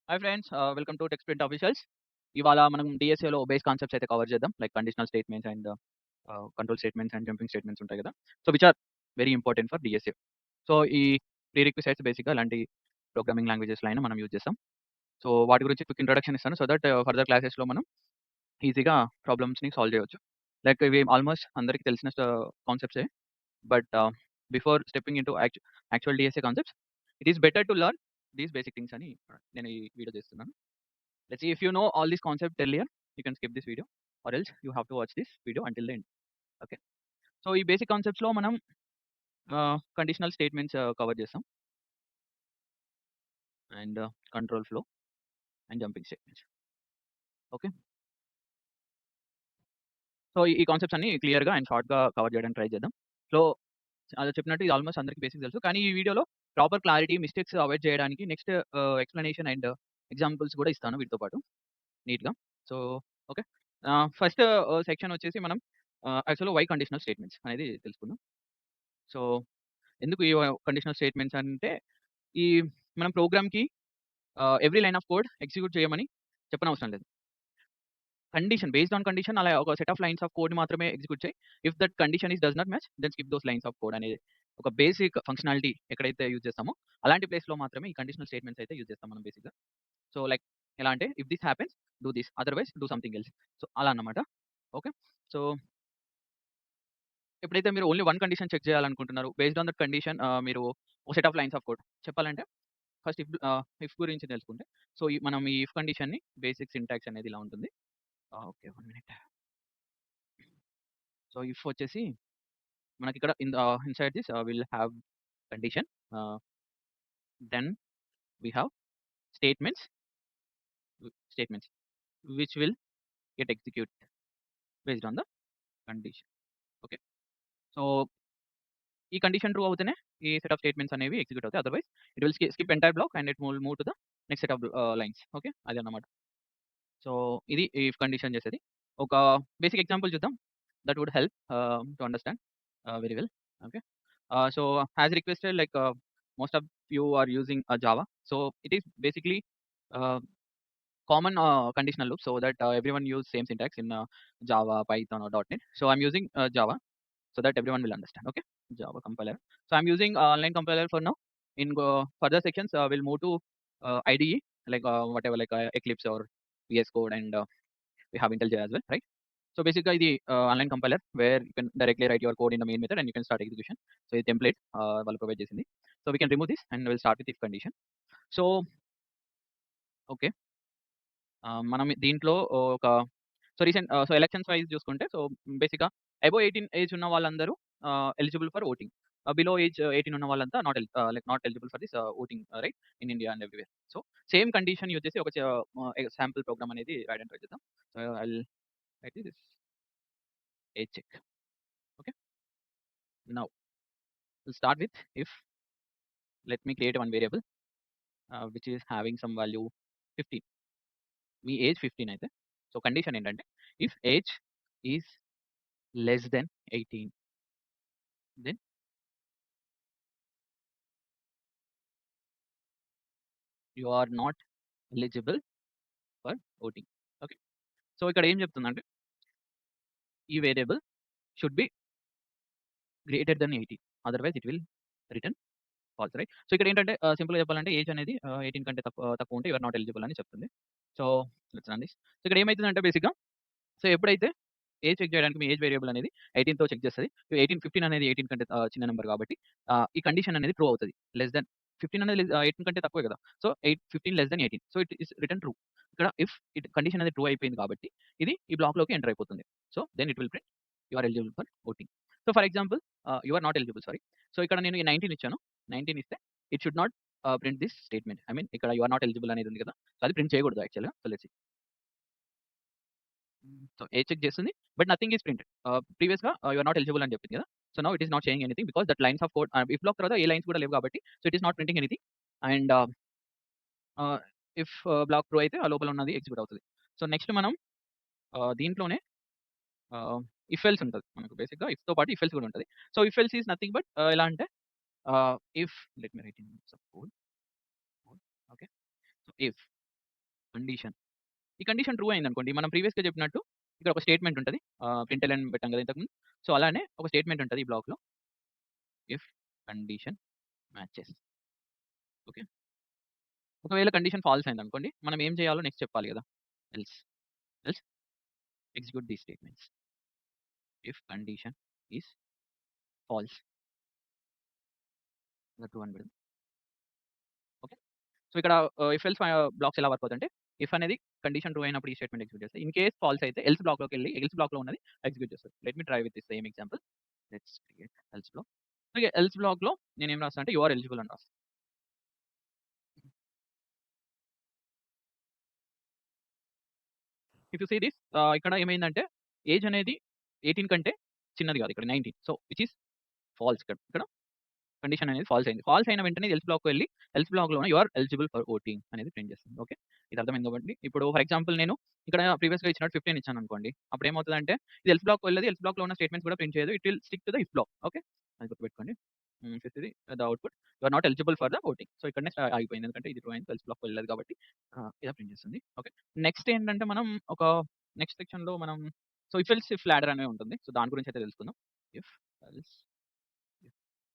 Hi friends, welcome to Tech Sprint officials. ఇవాళ మనం డీఎస్ఏలో బేస్ కాన్సెప్ట్స్ అయితే కవర్ చేద్దాం. Like conditional statements and control statements and jumping statements ఉంటాయి కదా! So, which are very important for DSA. So, ఈ prerequisites బేసిక్‌గా ఇలాంటి ప్రోగ్రామింగ్ లాంగ్వేజెస్‌లో అయినా మనం యూజ్ చేస్తాం. సో, వాటి గురించి క్విక్ ఇంట్రొడక్షన్ ఇస్తాను. సో దట్ ఫర్దర్ క్లాసెస్‌లో మనం ఈజీగా ప్రాబ్లమ్స్‌ని సాల్వ్ చేయొచ్చు. లైక్ ఇవి ఆల్మోస్ట్ అందరికి తెలిసిన కాన్సెప్ట్సే. But before stepping into actual DSA concepts, it is better to learn these basic things అని నేను ఈ వీడియో చేస్తున్నాను. Let's see if you know all these concepts earlier, you can skip this video, or else you have to watch this video until the end. Okay. So ఈ basic కాన్సెప్ట్స్‌లో మనం conditional statements cover చేస్తాం. And control flow and jumping statements. Okay. So ఈ concepts అన్నీ క్లియర్‌గా and షార్ట్‌గా cover చేయడానికి try చేద్దాం. So చెప్పినట్టు ఇది ఆల్మోస్ట్ అందరికి బేసిక్స్ తెలుసు. కానీ ఈ వీడియోలో ప్రాపర్ క్లారిటీ, మిస్టేక్స్ అవాయిడ్ చేయడానికి నెక్స్ట్ ఎక్స్‌ప్లనేషన్ అండ్ ఎగ్జాంపుల్స్ కూడా ఇస్తాను వీటితో పాటు నీట్‌గా. So okay. ఫస్ట్ సెక్షన్ వచ్చేసి మనం యాక్చువల్‌గా వై కండిషనల్ స్టేట్మెంట్స్ అనేది తెలుసుకుందాం. సో ఎందుకు ఈ కండిషనల్ స్టేట్మెంట్స్ అంటే, ఈ మనం ప్రోగ్రామ్‌కి every line of code execute చేయమని చెప్పనవసరం లేదు. కండిషన్ బేస్డ్ ఆన్ కండిషన్ అలా ఒక సెట్ ఆఫ్ లైన్స్ ఆఫ్ కోడ్‌ని మాత్రమే ఎగ్జిక్యూట్ చేయి. If that condition does not match then skip those lines of code అనేది ఒక బేసిక్ ఫంక్షనాలిటీ ఎక్కడైతే యూజ్ చేస్తామో, అలాంటి ప్లేస్‌లో మాత్రమే ఈ కండిషనల్ స్టేట్మెంట్స్ అయితే యూజ్ చేస్తాం మనం బేసిక్‌గా. సో లైక్ ఎలా అంటే if this happens do this otherwise do something else. So అలా అన్నమాట. ఓకే. సో ఎప్పుడైతే మీరు ఓన్లీ వన్ కండిషన్ చెక్ చేయాలనుకుంటున్నారు, బేస్డ్ ఆన్ దట్ కండిషన్ మీరు ఒక set of lines of code చెప్పాలంటే ఫస్ట్ ఇఫ్ గురించి తెలుసుకుంటే, సో, మనం ఈ ఇఫ్ కండిషన్‌ని బేసిక్ సింటాక్స్ అనేది ఇలా ఉంటుంది. ఓకే. 1 మినిట్. సో, ఇఫ్ వచ్చేసి మనకిక్కడ inside this will have condition. Ah, then we have statements statements which will get execute based on the condition. Okay. So, ఈ కండిషన్ ట్రూ అవుతేనే ఈ సెట్ ఆఫ్ స్టేట్మెంట్స్ అనేవి execute అవుతాయి. Otherwise it will skip entire block and it will move to the next set of lines. Okay. అదన్నమాట. So, ఇది if condition చేసేది. ఒక basic example చూద్దాం. That would help to understand very well. Okay. So, as requested like most of you are using Java. So, it is basically uh, common conditional loop so that everyone use same syntax in Java, Python or .NET. So, I'm using Java so that everyone will understand. Okay. Java compiler. So, I'm using online compiler for now. In further sections, we'll move to IDE, like whatever, like Eclipse or VS Code, and we have IntelliJ as well, right? So basically the online compiler where you can directly write your code in the main method and you can start execution. So the template వాళ్ళు provide చేసింది. So we can remove this and we'll start with if condition. So okay. మనం దీంట్లో ఒక so elections wise చూసుకుంటే, so బేసిక్‌గా above 18 age ఉన్న వాళ్ళందరూ eligible for voting. Below age 18 ఉన్న వాళ్ళంతా not eligible for this voting, right? In India and everywhere. So same condition use చేసి ఒక శాంపుల్ ప్రోగ్రామ్ అనేది రాయడానికి ట్రై చేద్దాం. So I will write this age check. Okay. Now we'll start with if. Let me create one variable which is having some value 15. మీ age 15 అయితే, so condition ఏంటంటే if age is less than 18 then you are not eligible for voting. Okay. So ఇక్కడ ఏం చెప్తుందంటే ఈ variable should be greater than 18, otherwise it will return false, right? So ఇక్కడ ఏంటంటే సింపుల్‌గా చెప్పాలంటే ఏజ్ అనేది 18 కంటే తక్కువ ఉంటే యూ ఆర్ నాట్ ఎలిజిబుల్ అని చెప్తుంది. So let's run this. So ఇక్కడ ఏమైతుందంటే బేసిక్‌గా, సో ఎప్పుడైతే ఏజ్ చెక్ చేయడానికి మీ ఏజ్ వేరియబుల్ అనేది 18తో చెక్ చేస్తది. 15 అనేది 18 కంటే చిన్న నంబర్ కాబట్టి ఈ కండిషన్ అనేది ట్రూ అవుతది. లెస్ థాన్ 15 అనేది 18 కంటే తక్కువే కదా! So 15 less than 18. So it is return true. ఇక్కడ ఇఫ్ కండిషన్ అనేది ట్రూ అయిపోయింది కాబట్టి ఇది ఈ బ్లాక్‌లోకి ఎంటర్ అయిపోతుంది. So then it will print you are eligible for voting. So for example you are not eligible, sorry. So ఇక్కడ నేను ఈ 19 ఇచ్చాను. 19 ఇస్తే it should not print this statement. I mean ఇక్కడ యూ ఆర్ నాట్ ఎలిజిబుల్ అనేది ఉంది కదా! So అది ప్రింట్ చేయకూడదు యాక్చువల్‌గా. So let's see. So age check చేస్తుంది. But nothing is printed. ప్రీవియస్‌గా యూ ఆర్ నాట్ ఎలిజిబుల్ అని చెప్పింది కదా! So now it is not saying anything because that lines of code if block తర్వాత ఏ లైన్స్ కూడా లేవు కాబట్టి so it is not printing anything. And if block true అయితే ఆ లోపల ఉన్నది ఎగ్జిక్యూట్ అవుతది. సో నెక్స్ట్ మనం దీంట్లోనే ఇఫ్ ఎల్స్ ఉంటది. మనకు బేసిక్‌గా ఇఫ్‌తో పాటు ఇఫ్ ఎల్స్ కూడా ఉంటది. So if else is nothing but ఎలా అంటే if let me right in some code. Okay. So if condition. ఈ కండిషన్ ట్రూ అయిందనుకోండి, మనం ప్రీవియస్‌గా చెప్పినట్టు ఇక్కడ ఒక స్టేట్‌మెంట్ ఉంటది. ప్రింట్‌ఎల్‌ఎన్ పెట్టాం కదా ఇంతకుముందు. సో, అలానే ఒక స్టేట్‌మెంట్ ఉంటది ఈ బ్లాక్‌లో. If condition matches. ఓకే. ఒకవేళ కండిషన్ ఫాల్స్ అయిందనుకోండి, మనం ఏం చేయాలో నెక్స్ట్ చెప్పాలి గదా! Else. Else execute these statements. If condition is false. ఇలా ట్రూ అని పెడదాం. ఓకే. సో, ఇక్కడ ఇఫ్ ఎల్స్ బ్లాక్స్ ఎలా వర్క్ అవుతాయంటే, ఇఫ్ అనేది కండిషన్ ట్రూ అయినప్పుడు ఈ స్టేట్‌మెంట్ ఎగ్జిక్యూట్ చేస్తది. ఇన్ కేస్ ఫాల్స్ అయితే ఎల్స్ బ్లాక్‌లోకెళ్ళి ఎల్స్ బ్లాక్‌లో ఉన్నది ఎగ్జిక్యూట్ చేస్తది. Let me try with this same example. Let's create else black. So, ఇగ ఎల్స్ బ్లాక్‌లో నేనేం రాస్తా అంటే, యూ ఆర్ ఎలిజిబుల్ అని రాస్తా. ఇఫ్ యూ సీ దిస్ ఇక్కడ ఏమైందంటే ఏజ్ అనేది 18 కంటే చిన్నది కాదు ఇక్కడ 19. సో, విచ్ ఈస్ ఫాల్స్ ఇక్కడ. ఇక్కడ కండిషన్ అనేది ఫాల్స్ అయింది. ఫాల్స్ అయిన వెంటనే ఎల్స్ బ్లాక్‌కి వెళ్లి ఎల్స్ బ్లాక్‌లోనే you are eligible for voting అనేది ప్రింట్ చేస్తుంది. ఓకే. ఇది అర్థమైంది కాబట్టి ఇప్పుడు ఫర్ ఎగ్జాంపుల్ నేను ఇక్కడ ప్రీవియస్‌గా ఇచ్చినట్టు 15 ఇచ్చాననుకోండి. అప్పుడు ఏమవుతదంటే ఇది ఎల్స్ బ్లాక్‌కి వెళ్ళదు. ఎల్స్ బ్లాక్‌లో ఉన్న స్టేట్‌మెంట్స్ కూడా ప్రింట్ చేయదు. It will stick to the if block. Okay. అది గుర్తుపెట్టుకోండి. ఫిఫ్త్‌ది the output you are not eligible for the voting. So, ఇక్కడనే ఆగిపోయింది. ఎందుకంటే ఇది ట్రూ అయింది. ఎల్స్ బ్లాక్‌కి వెళ్ళలేదు కాబట్టి ఇలా ప్రింట్ చేస్తుంది. ఓకే. నెక్స్ట్ ఏంటంటే మనం ఒక నెక్స్ట్ సెక్షన్‌లో మనం so, if else if ladder అనేది ఉంటుంది. సో, దాని గురించి అయితే తెలుసుకుందాం. ఇఫ్ ఎల్స్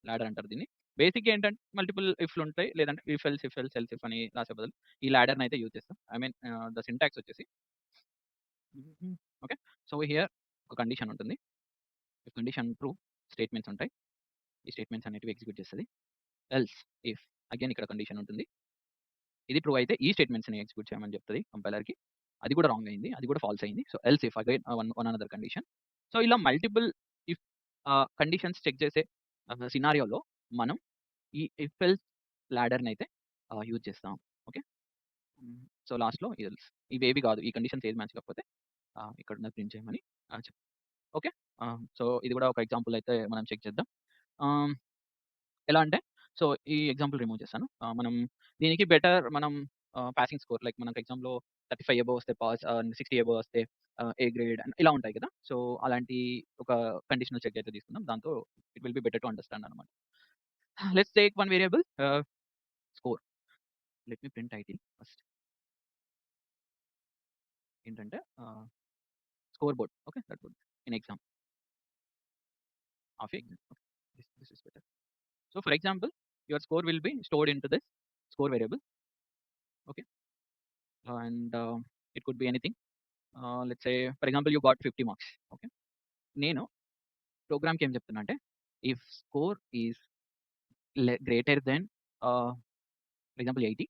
లాడర్ అంటారు దీన్ని. బేసిక్‌గా ఏంటంటే మల్టిపుల్ ఇఫ్‌లు ఉంటాయి. లేదంటే if else, if else, else if అని రాసే బదులు ఈ లాడర్‌ని అయితే యూజ్ చేస్తాం. ఐ మీన్ ద సింటాక్స్ వచ్చేసి ఓకే. సో, హియర్ ఒక కండిషన్ ఉంటుంది. ఇఫ్ కండిషన్ ట్రూ స్టేట్మెంట్స్ ఉంటాయి. ఈ స్టేట్మెంట్స్ అనేటివి ఎగ్జిక్యూట్ చేస్తది. ఎల్స్ ఇఫ్ అగైన్ ఇక్కడ కండిషన్ ఉంటుంది. ఇది ట్రూ అయితే ఈ స్టేట్మెంట్స్‌ని ఎగ్జిక్యూట్ చేయమని చెప్తది కంపైలర్‌కి. అది కూడా రాంగ్ అయింది. అది కూడా ఫాల్స్ అయింది. So, else if again one another condition. So, ఇలా మల్టిపుల్ ఇఫ్ కండిషన్స్ చెక్ చేసే సినారియోలో మనం ఈ ఇఫ్ ఎల్స్ లాడర్‌నయితే యూజ్ చేస్తాం. ఓకే. సో, లాస్ట్‌లో ఎల్స్ ఇవేవి కాదు. ఈ కండిషన్స్ ఏది మ్యాచ్ కాకపోతే ఇక్కడున్నది ప్రింట్ చేయమని చెప్తాం. ఓకే. సో, ఇది కూడా ఒక ఎగ్జాంపుల్ అయితే మనం చెక్ చేద్దాం. ఆహ్, ఎలా అంటే సో, ఈ ఎగ్జాంపుల్ రిమూవ్ చేశాను. మనం దీనికి బెటర్ మనం పాసింగ్ స్కోర్ లైక్ మనకు ఎగ్జామ్‌లో 35 అబోవ్ వస్తే పాస్ 60 అబోవ్ వస్తే ఏ గ్రేడ్ ఇలా ఉంటాయి కదా! సో, అలాంటి ఒక కండిషనల్ చెక్ అయితే తీసుకుందాం. దాంతో it will be better to understand అన్నమాట. Let's take one variable score. Let me print title first. ఏంటంటే score board. Okay. That would in exam of exam. Okay. This is better. So, for example your score will be stored into this score variable. Okay. And it could be anything. Let's say for example you got 50 marks. Okay. నేను ప్రోగ్రామ్‌కి ఏం చెప్తున్నా అంటే if score is greater then for example 80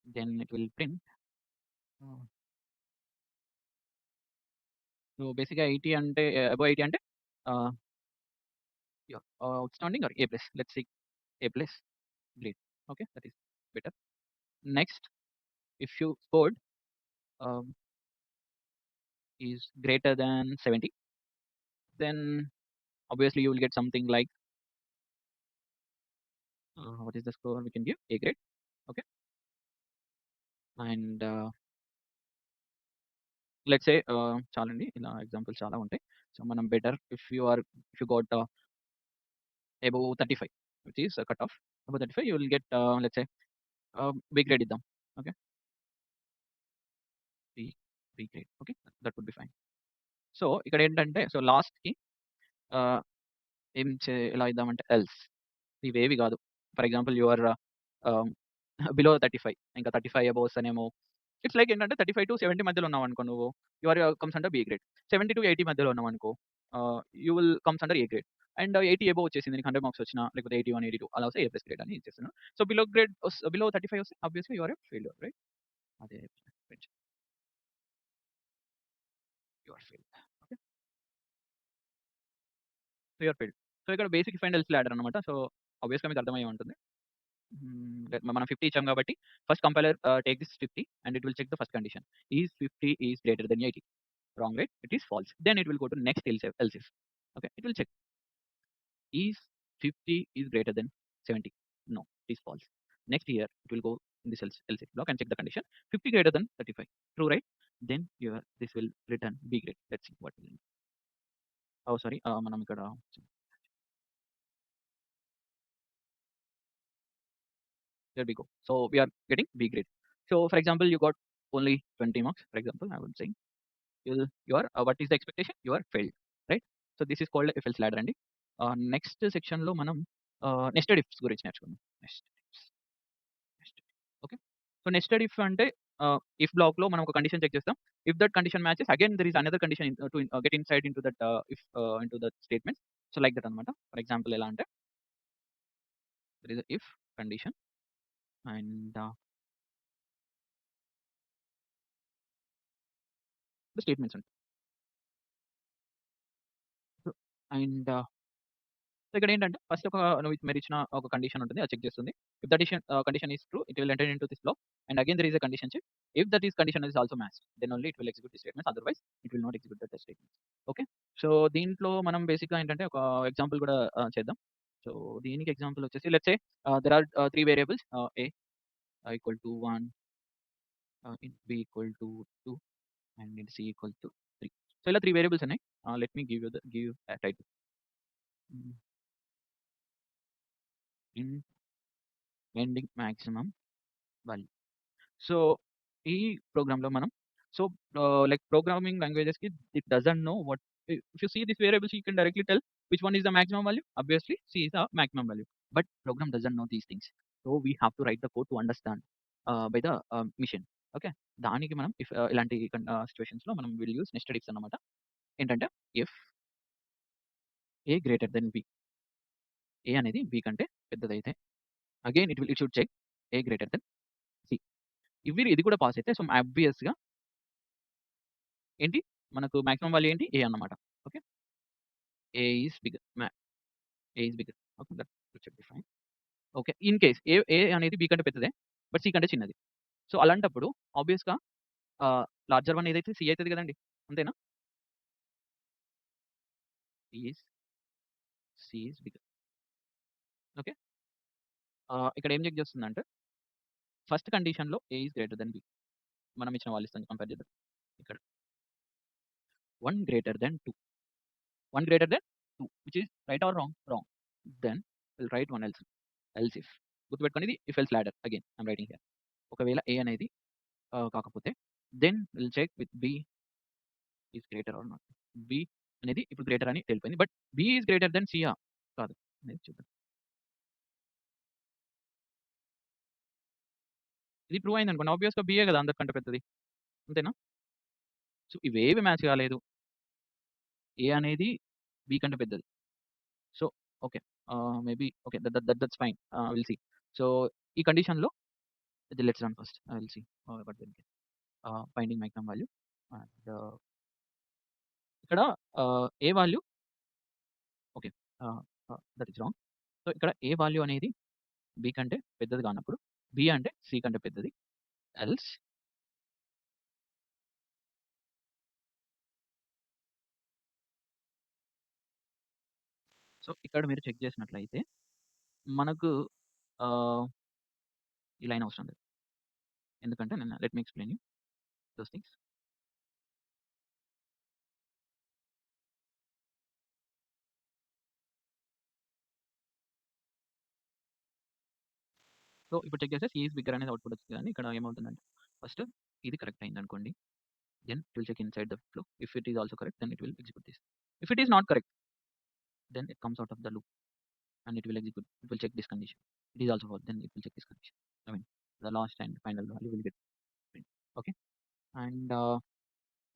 then it will print so, బేసిక్‌గా 80 అంటే above 80 అంటే ah, yeah! Outstanding or A plus. Let's see A plus grade. Okay. That is better. Next if you scored ah, is greater than 70 then obviously you will get something like what is the score we can give A grade. Okay. And let's say చాలండి ఇలా examples చాలా ఉంటాయి. So, మనం better if you got above 35 which is cut off. Above 35 you will get let's say B grade ఇద్దాం. Okay. B B grade. Okay. That would be fine. So, ఇక్కడ ఏంటంటే so, లాస్ట్‌కి ఆహ్, ఎలా ఇద్దామంటే ఎల్స్ ఇవేవి కాదు. ఫర్ ఎగ్జాంపుల్ యువర్ ఆహ్, below 35 ఇంకా 35 అబోవ్ వస్తేనేమో ఇట్స్ లైక్ ఏంటంటే 35-70 మధ్యలో ఉన్నావనుకో నువ్వు కమ్స్ అండర్ బి గ్రేడ్. 70-80 మధ్యలో ఉన్నావనుకో you will comes under A grade. And 80 above వచ్చేసింది నీకు 100 మార్క్స్ వచ్చినా లేకపోతే 81, 82 అలా వస్తే ఏ ప్లస్ గ్రేడ్ అని ఇచ్చేస్తున్నాను. సో, బిలో 35 వస్తే obviously you are a failure right. అదే you are failed. Okay. So, you are failed. So, ఇక్కడ basic if and else ladder అన్నమాట. సో, ఆబ్వియస్‌గా మీకు అర్థమయ్యే ఉంటుంది. మనం 50 ఇచ్చాం కాబట్టి first compiler take this 50 and it will check the first condition. Is 50 is greater then 80. Wrong, right? It is false. Then it will go to next else if. Okay, it will check. Is 50 is greater than 70? No, it is false. Next here it will go in this else if block and check the condition. 50 greater than 35. True, right? Then your this will return B grade. Let's see what will. Oh, sorry. మనం ఇక్కడ here we go. So we are getting B grade. So for example, you got only 20 marks, for example, I would say you are what is the expectation? You are failed, right? So this is called if else ladder అండి. Next సెక్షన్‌లో మనం nested ifs గురించి నేర్చుకుందాం. Nested ifs. Nested okay. So nested if అంటే if బ్లాక్‌లో మనం ఒక condition check చేస్తాం. If that condition matches again there is another condition to get inside into that if into that statement. So like that అన్నమాట. For example ఎలా అంటే there is a if condition and the statements ఉంటాయి. So and so ఇక్కడేంటంటే first ఒక మీరిచ్చిన ఒక condition ఉంటుంది. అది చెక్ చేస్తుంది. If that condition is true, it will enter into this block and again there is a condition check. If that is condition is also matched then only it will execute the statements. Otherwise it will not execute that statements. Okay. So దీంట్లో మనం బేసిక్‌గా ఏంటంటే ఒక example కూడా చేద్దాం. So దీనికి example వచ్చేసి let's say there are 3 variables a equal to 1 b equal to 2 and c equal to 3. So ఇలా 3 వేరియబుల్స్ ఉన్నాయి. Let me give a title. In ending maximum value. So, ఈ ప్రోగ్రామ్‌లో మనం సో, లైక్ ప్రోగ్రామింగ్ లాంగ్వేజెస్‌కి it doesn't know what if you see these variables you can directly tell which one is the maximum value. Obviously C is the maximum value. But program doesn't know these things. So, we have to write the code to understand by the machine. Okay. దానికి మనం ఇలాంటి సిట్యుయేషన్స్‌లో మనం will use nested ifs అన్నమాట. ఏంటంటే if A greater then B, A అనేది B కంటే పెద్దదైతే again it should check A greater then C. ఇది కూడా పాస్ అయితే సో, ఆబ్వియస్‌గా ఏంటి? మనకు మాక్సిమం వాల్యూ ఏంటి? ఏ అన్నమాట. Okay. A is bigger. A is bigger. Okay. That should be fine. Okay. In case A అనేది బి కంటే పెద్దదే. బట్ సి కంటే చిన్నది. సో, అలాంటప్పుడు ఆబ్వియస్‌గా లార్జర్ వన్ ఏదైతే సి అయితది గదండీ. అంతేనా? Is C is bigger. Okay. ఇక్కడ ఏం చెక్ చేస్తుందంటే ఫస్ట్ కండిషన్‌లో A is greater than B. మనం ఇచ్చిన వాల్యూస్‌తోని కంపేర్ చేద్దాం. ఇక్కడ 1 greater than 2. 1 greater than 2 which is right or wrong? Wrong. Then will write one else. Else if. గుర్తుపెట్టుకోండి ఇది if else ladder again I am writing here. ఒకవేళ A అనేది కాకపోతే then will check with B is greater or not. B అనేది ఇప్పుడు greater అని తెలిపోయింది. But B is greater then సియా? కాదు అనేది చూద్దాం. ఇది ట్రూ అయిందనుకోండి ఆబ్వియస్‌గా బియే కదా అందరికంటే పెద్దది. అంతేనా? సో ఇవేవి మ్యాచ్ కాలేదు. ఏ అనేది బి కంటే పెద్దది. So okay. Maybe okay. That's fine. Will see. So ఈ కండిషన్‌లో let's run first. I will see what will get. Finding maximum value and ఇక్కడ A value okay. That is wrong. So ఇక్కడ A value అనేది B కంటే పెద్దది కానప్పుడు, B అంటే C కంటే పెద్దది. ఎల్స్ సో ఇక్కడ మీరు చెక్ చేసినట్లయితే మనకు ఆహ్, ఈ లైన్ అవసరం లేదు. ఎందుకంటే నేను let me explain you those things. So ఇప్పుడు చెక్ చేస్తే సి ఈస్ బిగ్గర్ అనేది అవుట్‌పుట్ వచ్చింది కానీ ఇక్కడ ఏమవుతుందంటే ఫస్ట్ ఇది కరెక్ట్ అయిందనుకోండి. Then it will check inside the flow. If it is also correct then it will execute this. If it is not correct then it comes out of the loop and it will execute. It will check this condition. It is also false. Then it will check this condition. I mean, the last and final value will get print. Okay. And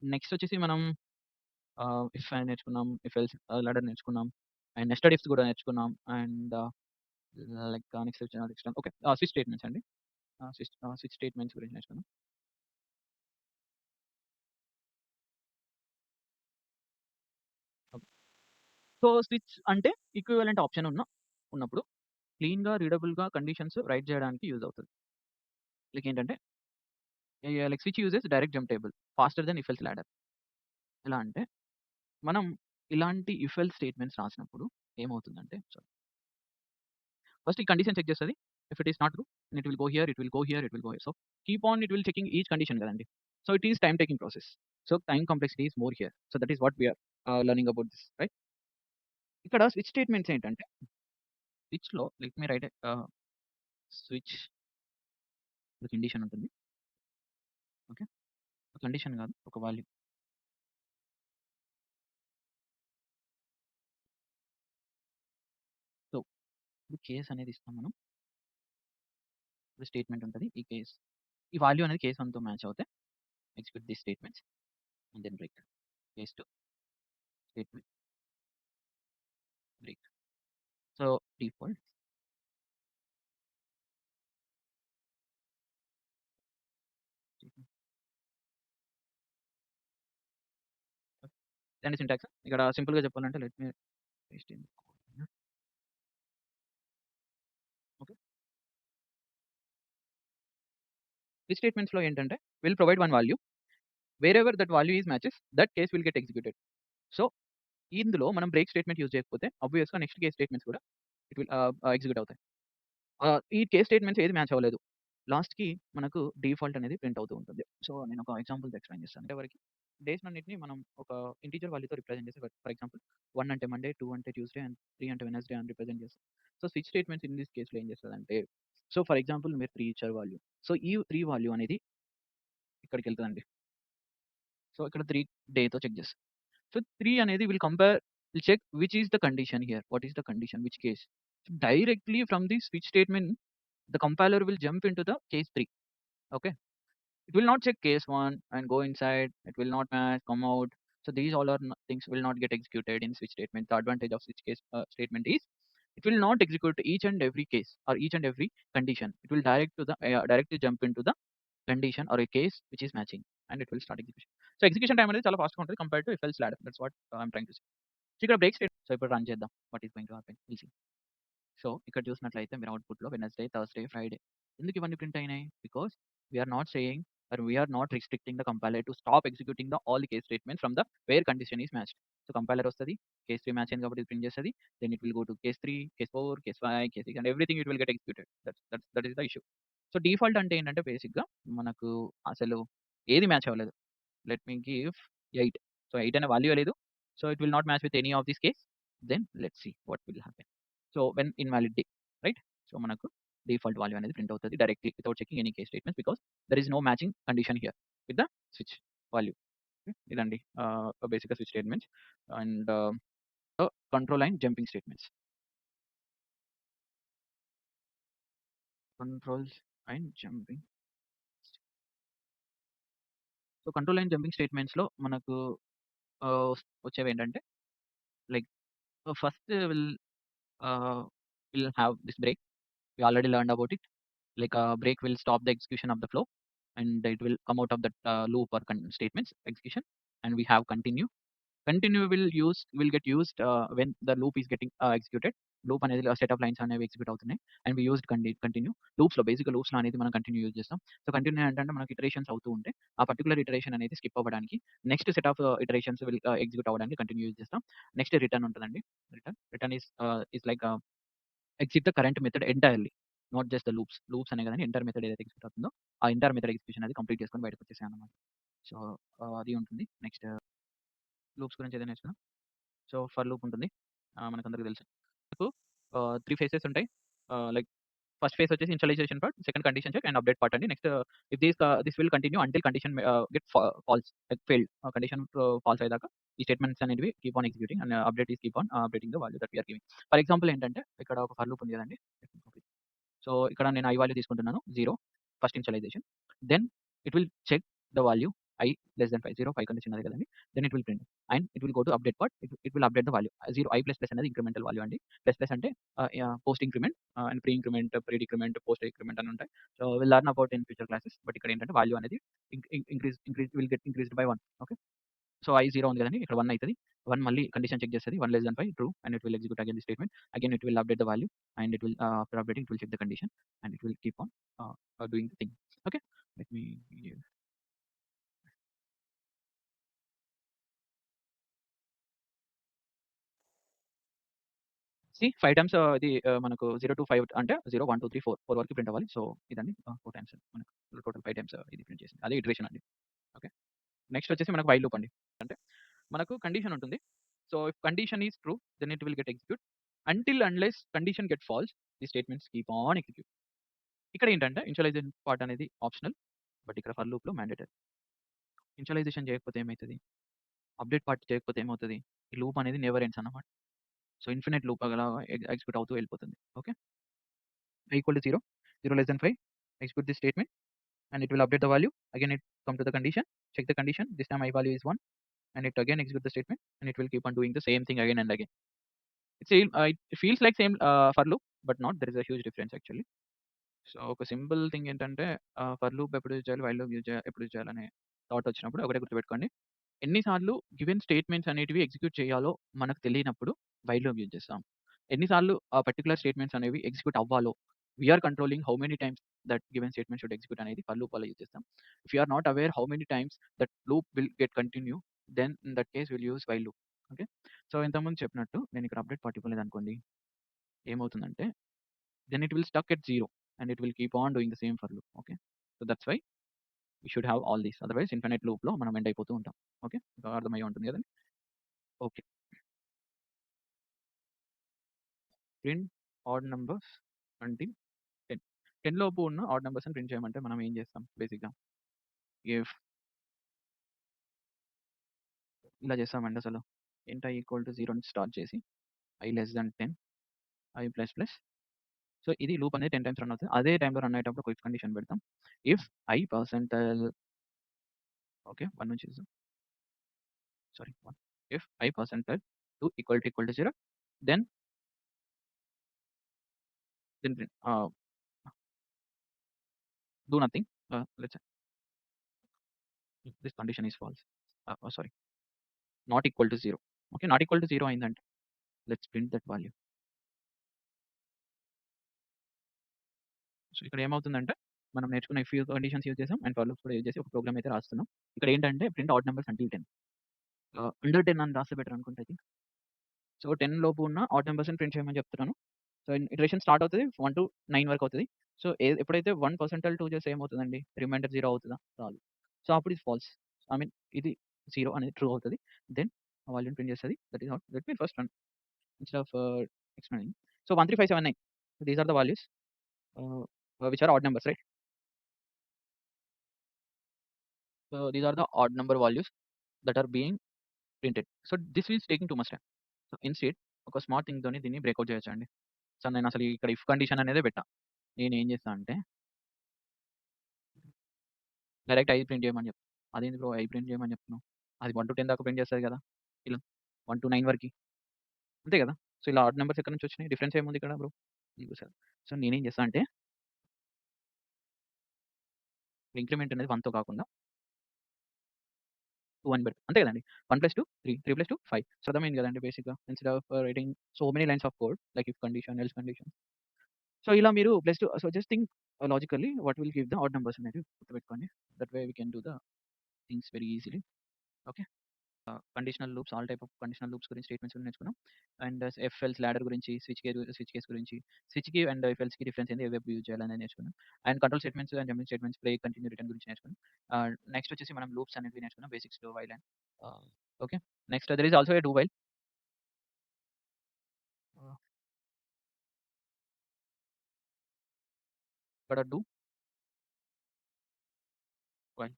next వచ్చేసి మనం if అని నేర్చుకున్నాం. If else ladder నేర్చుకున్నాం. And nested ifs కూడా నేర్చుకున్నాం. And like next okay. Switch statements అండి. Switch statements గురించి నేర్చుకున్నాం. ఓకే. సో స్విచ్ అంటే ఈక్వివాలెంట్ ఆప్షన్ ఉన్నప్పుడు క్లీన్‌గా రీడబుల్‌గా కండిషన్స్ రైట్ చేయడానికి యూజ్ అవుతది. లైక్ ఏంటంటే like switch uses direct jump table faster than if else ladder. ఎలా అంటే మనం ఇలాంటి ఇఫ్ ఎల్స్ స్టేట్మెంట్స్ రాసినప్పుడు ఏమవుతుందంటే ఫస్ట్ ఈ కండిషన్ చెక్ చేస్తది. If it is not true then it will go here, it will go here, it will go here. So keep on it will checking each condition కదండీ. So it is time taking process. So time complexity is more here. So that is what we are learning about this right. ఇక్కడ switch statements ఏంటంటే స్విచ్‌లో let me write switch condition ఉంటుంది. Condition కాదు, ఒక value. So, ఇప్పుడు case అనేది ఇస్తాం మనం. ఇప్పుడు స్టేట్మెంట్ ఉంటది. ఈ కేస్, ఈ వాల్యూ అనేది కేస్ 1తో మ్యాచ్ అవుతే execute this statements and then break. Case 2 statement break. So, default and syntax ఇక్కడ సింపుల్‌గా చెప్పాలంటే let me paste in okay. ఈ స్టేట్మెంట్స్‌లో ఏంటంటే will provide one value wherever that value is matches that case will get executed. So, ఇందులో మనం break statement use చేయకపోతే ఆబ్వియస్‌గా నెక్స్ట్ కేస్ స్టేట్మెంట్స్ కూడా ఇట్ విల్ ఎగ్జిక్యూట్ అవుతాయి. ఈ కేస్ స్టేట్మెంట్స్ ఏది మ్యాచ్ అవ్వలేదు. లాస్ట్‌కి మనకు డిఫాల్ట్ అనేది ప్రింట్ అవుతూ ఉంటుంది. సో, నేను ఒక ఎగ్జాంపుల్‌తో ఎక్స్‌ప్లెయిన్ చేస్తాను. అంటే వరకి డేస్ అన్నిటిని మనం ఒక ఇంటిజర్ వాల్యూతో రిప్రజెంట్ చేస్తే ఫర్ ఎగ్జాంపుల్ 1 అంటే మండే, 2 అంటే ట్యూస్‌డే అండ్ 3 అంటే వెడ్నెస్‌డే అని రిప్రజెంట్ చేస్తాం. So, switch statements in this కేస్‌లో ఏం చేస్తదంటే, సో, ఫర్ ఎగ్జాంపుల్ మీరు 3 ఇచ్చారు వాల్యూ. సో, ఈ 3 వాల్యూ అనేది ఇక్కడికెళ్తదండి. సో, ఇక్కడ 3 డేతో చెక్ చేస్తాం. సో, 3 అనేది will check which is the condition here. What is the condition? Which case? Directly from the switch statement the compiler will jump into the case 3. Okay, it will not check case 1 and go inside, it will not match, come out. So these all are things will not get executed in switch statement. The advantage of switch case statement is it will not execute each and every case or each and every condition. It will directly jump into the condition or a case which is matching and it will start execution. So execution time అనేది చాలా fast గా ఉంటుంది compare to if else ladder. That's what I'm trying to say. So ఇక్కడ break state. So ఇప్పుడు run చేద్దాం. What is going to happen? We'll see. So, ఇక్కడ చూసినట్లయితే మీరు అవుట్‌పుట్‌లో వెడ్నెస్‌డే, థర్స్‌డే, ఫ్రైడే ఎందుకు ఇవన్నీ ప్రింట్ అయినాయి? Because we are not saying or we are not restricting the compiler to stop executing the all case statements from the where condition is matched. So, compiler వస్తది. Case 3 match అయింది కాబట్టి ఇది print చేస్తది. Then it will go to case 3, case 4, case 5, case 6 and everything it will get executed. That is the issue. So, default అంటే ఏంటంటే బేసిక్‌గా మనకు అసలు ఏది మ్యాచ్ అవ్వలేదు. Let me give 8. సో, 8 అనే వాల్యూ లేదు. So, it will not match with any of this case. Then let's see what will happen. So, when invalid right. So, మనకు డిఫాల్ట్ వాల్యూ అనేది ప్రింట్ అవుతది directly without checking any case statements because there is no matching condition here with the switch value. ఇదండి బేసిక్‌గా switch statements and control and jumping statements. Controls and jumping. So, control and jumping స్టేట్మెంట్స్‌లో మనకు వచ్చేవేంటంటే like first uh, will have this break. We already learned about it. Like break will stop the execution of the flow, and it will come out of that loop or statements execution. And we have continue. Continue will get used when the loop is getting executed. Loop అనేది set of lines అనేవి execute అవుతున్నాయి and we used continue లూప్స్లో బేసిక్గా లూప్స్లో అనేది మనం continue use చేస్తాం. So continue ఏంటంటే మనకి iterations అవుతూ ఉంటే ఆ పర్టికులర్ ఇటరేషన్ అనేది స్కిప్ అవ్వడానికి next set of iterations will execute అవ్వడానికి కంటిన్యూ యూజ్ చేస్తాం. నెక్స్ట్ రిటర్న్ ఉంటుందండి. Return is like exit the current method entirely, not just the loops అనే కదండి ఎంటైర్ మెథడ్ ఏదైతే ఎగ్జిక్యూట్ అవుతుందో ఆ ఎంటైర్ మెథడ్ ఎగ్జిక్యూషన్ అనేది కంప్లీట్ చేసుకొని బయటకు వచ్చేసాయి అన్నమాట. సో అది ఉంటుంది. నెక్స్ట్ లూప్స్ గురించి ఏదైనా నేర్చుకుందాం. సో ఫర్ లూప్ ఉంటుంది. మనకందరికి తెలుసు. మీకు 3 ఫేసెస్ ఉంటాయి. లైక్ ఫస్ట్ ఫేజ్ వచ్చేసి initialization part, second condition check and update part అండి. Next if this will continue until condition get false failed. Condition false అయ్యేదాకా ఈ స్టేట్మెంట్స్ అనేవి keep on executing and update is keep on updating the value that we are giving. For example ఏంటంటే ఇక్కడ ఒక for loop ఉంది కదండీ. So ఇక్కడ నేను ఐ వాల్యూ తీసుకుంటున్నాను 0 first initialisation. Then it will check the value I less than 5, 0, 5 condition ఉన్నది కదండీ. Then it will print and it will go to update part. It will update the value 0 I plus plus అనేది incremental value అండి. Plus plus అంటే post increment and pre increment, pre decrement, post increment అని ఉంటాయి. So will learn about in future classes. But ఇక్కడ ఏంటంటే value అనేది increase will get increased by 1. Okay. So I 0 ఉంది కదండీ. ఇక్కడ 1 అయితది. 1 మళ్ళీ కండిషన్ చెక్ చేస్తది. 1 less than 5 true and it will execute again the statement. Again it will update the value and it will after updating it will check the condition and it will keep on doing the thing. Okay. Let me see 5 times ఇది మనకు 0-5 అంటే 0, 1, 2, 3, 4 వరకు print అవ్వాలి. So ఇదండి 4 times మనకు total 5 times ఇది print చేసింది. అదే ఇటరేషన్ అండి. ఓకే. నెక్స్ట్ వచ్చేసి మనకు వైల్ లూప్ అండి. అంటే మనకు కండిషన్ ఉంటుంది. So if condition is true then it will get execute until unless condition get false the statements keep on execute. ఇక్కడ ఏంటంటే ఇనిషియలైజేషన్ పార్ట్ అనేది ఆప్షనల్ బట్ ఇక్కడ ఫర్ లూప్‌లో మ్యాండేటరీ. ఇనిషియలైజేషన్ చేయకపోతే ఏమైతది? అప్‌డేట్ పార్ట్ చేయకపోతే ఏమవుతది? ఈ లూప్ అనేది నెవర్ ఎండ్స్ అన్నమాట. సో, ఇన్ఫినైట్ లూప్ అలాగా ఎగ్జిక్యూట్ అవుతూ వెళ్ళిపోతుంది. Okay. I equal to 0, 0 less than 5, execute this statement and it will update the value. Again, it come to the condition, check the condition. This time I value is 1 and it again execute the statement and it will keep on doing the same thing again and again. It feels like same for loop, but not. There is a huge difference actually. So, ఒక simple thing ఏంటంటే for loop ఎప్పుడు use చేయాలి, while loop ఎప్పుడు use చేయాలనే thought వచ్చినప్పుడు ఒకటే గుర్తుపెట్టుకోండి. ఎన్ని సార్లు గివెన్ స్టేట్మెంట్స్ అనేటివి ఎగ్జిక్యూట్ చేయాలో మనకు తెలియనప్పుడు వైల్ లూప్ యూజ్ చేస్తాం. ఎన్ని సార్లు ఆ పర్టిక్యులర్ స్టేట్మెంట్స్ అనేవి ఎగ్జిక్యూట్ అవ్వాలో we are controlling how many times that given statement should execute అనేది ఫర్ లూప్ వల్ల యూజ్ చేస్తాం. If you are not aware how many times that loop will get continue, then in that case will use while loop. Okay. So, ఇంతకుముందు చెప్పినట్టు నేను ఇక్కడ update part ఇవ్వలేదనుకోండి, ఏమవుతుందంటే then it will stuck at 0 and it will keep on doing the same for loop. Okay. So that's why we should have all these. Otherwise infinite loop లో మనం end అయిపోతూ ఉంటాం. Okay. అర్థమయ్యే ఉంటుంది కదండి. Okay. Print add numbers until 10. 10 లోపు ఉన్న add నంబర్స్‌ని print చేయమంటే మనం ఏం చేస్తాం బేసిక్‌గా? ఇఫ్ ఇలా చేస్తామండి అసలు. int i ఈక్వల్ టు 0 నుంచి స్టార్ట్ చేసి i less than 10, i plus plus. So, ఇది లూప్ అనేది 10 టైమ్స్ రన్ అవుతది. అదే టైమ్‌లో రన్ అయ్యేటప్పుడు ఒక ఇఫ్ కండిషన్ పెడతాం. If i percentile okay. 1 నుంచి చేద్దాం. Sorry 1. If I percentile 2 equal to 0, then print do nothing. Let's say if this condition is false. Sorry, not equal to 0. Okay, not equal to 0 అయిందంటే let's print that value. So, ఇక్కడ ఏమవుతుందంటే మనం నేర్చుకున్న if conditions use చేసాం and for loops కూడా use చేసి ఒక programme అయితే రాస్తున్నాం. ఇక్కడ ఏంటంటే print add numbers until 10. Under 10 అని రాస్తే బెటర్ అనుకుంటా ఐ థింక్. సో, 10 లోపు ఉన్న ఆడ్ నంబర్స్‌ని ప్రింట్ చేయమని చెప్తున్నాను. సో, ఇటరేషన్ స్టార్ట్ అవుతది 1-9 వరకు అవుతది. సో, ఎప్పుడైతే 1 పర్సెంటైల్ 2 చేస్తే ఏమవుతదండి? రిమైండర్ 0 అవుతదా? రాదు. సో, అప్పుడు ఇది ఫాల్స్. ఐ మీన్ ఇది 0 అనేది ట్రూ అవుతది. దెన్ ఆ వాల్యూని ప్రింట్ చేస్తది. That is let me first run instead of explaining. So, 13579 these are the values which are odd numbers right? So, these are the odd number values that are being printed. So, this is taking too much time. So, instead ఒక smart థింగ్‌తోని దీన్ని break out చేయొచ్చండి. So, నేనసలు ఇక్కడ if condition అనేదే పెట్టా. నేనేం చేస్తా అంటే డైరెక్ట్ 5 ప్రింట్ చేయమని చెప్తా. అదేంది బ్రో 5 ప్రింట్ చేయమని చెప్తున్నావు? అది 1-10 దాకా ప్రింట్ చేస్తది కదా! ఇలా 1-9 వరకి. అంతే కదా! సో, ఇలా ఆడ్ నంబర్స్ ఎక్కడి నుంచి వచ్చినాయి? డిఫరెన్స్ ఏముంది ఇక్కడ బ్రో? నీకు సార్. సో, నేనేం చేస్తా అంటే ఇంక్రిమెంట్ అనేది 1తో కాకుండా 2 అని పెడతా. అంతే కదండీ! 1+2 3, 3+2 5. సో, అర్థమైంది కదండీ బేసిక్‌గా. Instead of writing so many lines of code like if condition, else condition. So, ఇలా మీరు so, just think logically what will give the odd numbers అనేది గుర్తుపెట్టుకోండి. That way we can do the things very easily. Okay. Conditional loops all type of conditional loops గురించి statements గురించి నేర్చుకున్నాం. And if else ladder గురించి switch case గురించి స్విచ్‌కి and if ఎల్స్‌కి difference ఏంది? ఏ వైపు యూజ్ చేయాలనేది నేర్చుకున్నాం. And control statements and jumping statements, break, continue, return గురించి నేర్చుకున్నాం. నెక్స్ట్ వచ్చేసి మనం లూప్స్ అనేవి నేర్చుకున్నాం. Basics to while and okay. Next there is also a do while. ఇక్కడ డూ వైల్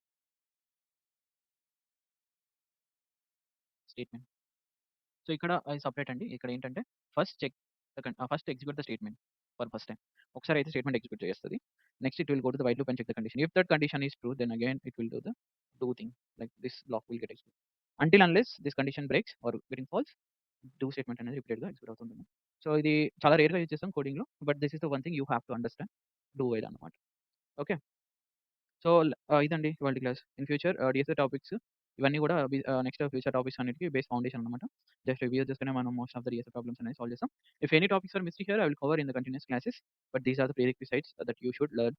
స్టేట్మెంట్. సో, ఇక్కడ అది సెపరేట్ అండి. ఇక్కడ ఏంటంటే first check first execute the statement for first time. ఒకసారి అయితే స్టేట్మెంట్ ఎగ్జిక్యూట్ చేస్తది. Next it will go to the while loop and check the condition. If that condition is true then again it will do the do thing like this block will get executed. Until unless this condition breaks or getting false do statement అనేది రిపీటెడ్‌గా execute అవుతుంటుంది. So, ఇది చాలా రేర్‌గా use చేస్తాం కోడింగ్‌లో. But this is the one thing you have to understand. Do while అన్నమాట. Okay. So, ఇదండి ఇవాల్టి class. In future DSA topics ఇవన్నీ గూడా నెక్స్ట్ ఫ్యూచర్ టాపిక్స్ అన్నిటికి బేస్ ఫౌండేషన్ అన్నమాట. జస్ట్ రివ్యూ చేసుకునే మనం most of the DSA problems అనేవి సాల్వ్ చేస్తాం. If any topics are missed here I will cover in the continuous classes. But these are the prerequisites that you should learn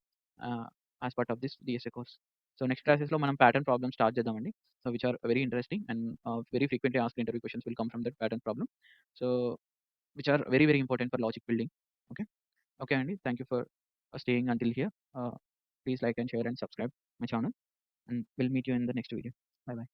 as part of this DSA course. So, next క్లాసెస్‌లో మనం pattern problems start చేద్దామండి. So, which are very interesting and very frequently asked interview questions will come from that pattern problem. So, which are very very important for logic building. Okay. Okay అండి. Thank you for staying until here. Please like and share and subscribe my channel, and we'll meet you in the next video. Bye bye.